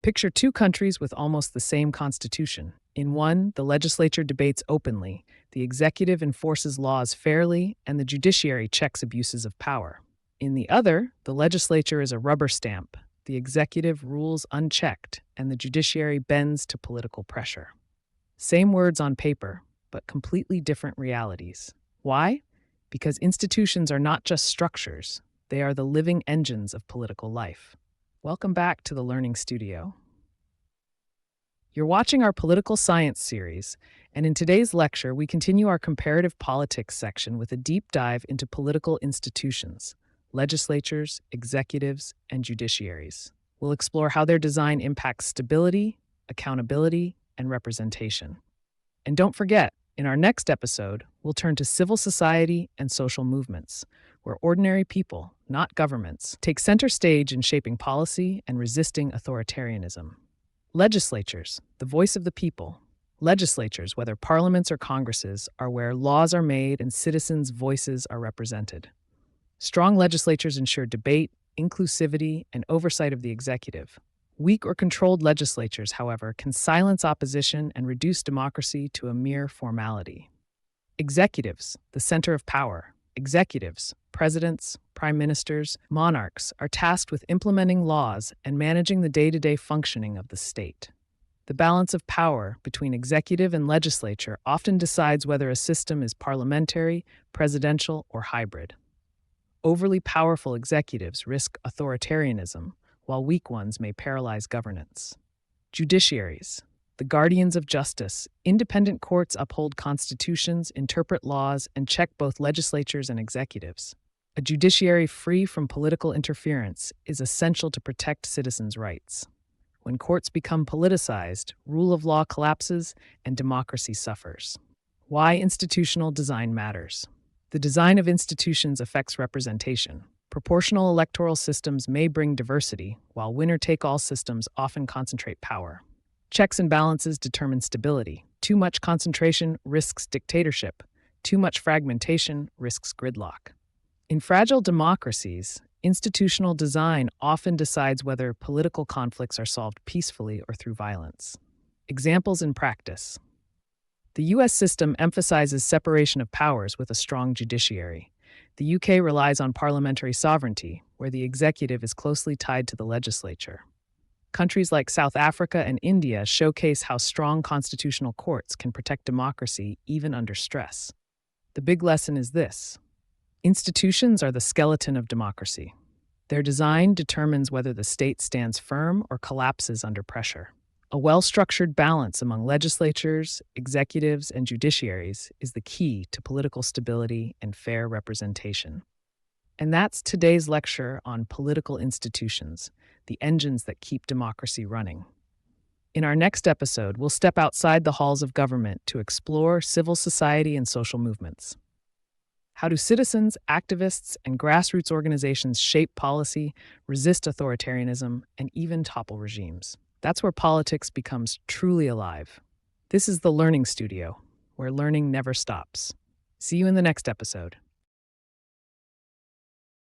Picture two countries with almost the same constitution. In one, the legislature debates openly, the executive enforces laws fairly, and the judiciary checks abuses of power. In the other, the legislature is a rubber stamp, the executive rules unchecked, and the judiciary bends to political pressure. Same words on paper, but completely different realities. Why? Because institutions are not just structures, they are the living engines of political life. Welcome back to the Learning Studio. You're watching our political science series, and in today's lecture, we continue our comparative politics section with a deep dive into political institutions, legislatures, executives, and judiciaries. We'll explore how their design impacts stability, accountability, and representation. And don't forget, in our next episode, we'll turn to civil society and social movements, where ordinary people, not governments, take center stage in shaping policy and resisting authoritarianism. Legislatures, the voice of the people. Legislatures, whether parliaments or congresses, are where laws are made and citizens' voices are represented. Strong legislatures ensure debate, inclusivity, and oversight of the executive. Weak or controlled legislatures, however, can silence opposition and reduce democracy to a mere formality. Executives, the center of power. Executives, presidents, prime ministers, monarchs, are tasked with implementing laws and managing the day-to-day functioning of the state. The balance of power between executive and legislature often decides whether a system is parliamentary, presidential, or hybrid. Overly powerful executives risk authoritarianism, while weak ones may paralyze governance. Judiciaries, the guardians of justice, independent courts uphold constitutions, interpret laws, and check both legislatures and executives. A judiciary free from political interference is essential to protect citizens' rights. When courts become politicized, rule of law collapses and democracy suffers. Why institutional design matters. The design of institutions affects representation. Proportional electoral systems may bring diversity, while winner-take-all systems often concentrate power. Checks and balances determine stability. Too much concentration risks dictatorship. Too much fragmentation risks gridlock. In fragile democracies, institutional design often decides whether political conflicts are solved peacefully or through violence. Examples in practice. The U.S. system emphasizes separation of powers with a strong judiciary. The U.K. relies on parliamentary sovereignty, where the executive is closely tied to the legislature. Countries like South Africa and India showcase how strong constitutional courts can protect democracy even under stress. The big lesson is this: institutions are the skeleton of democracy. Their design determines whether the state stands firm or collapses under pressure. A well-structured balance among legislatures, executives, and judiciaries is the key to political stability and fair representation. And that's today's lecture on political institutions, the engines that keep democracy running. In our next episode, we'll step outside the halls of government to explore civil society and social movements. How do citizens, activists, and grassroots organizations shape policy, resist authoritarianism, and even topple regimes? That's where politics becomes truly alive. This is the Learning Studio, where learning never stops. See you in the next episode.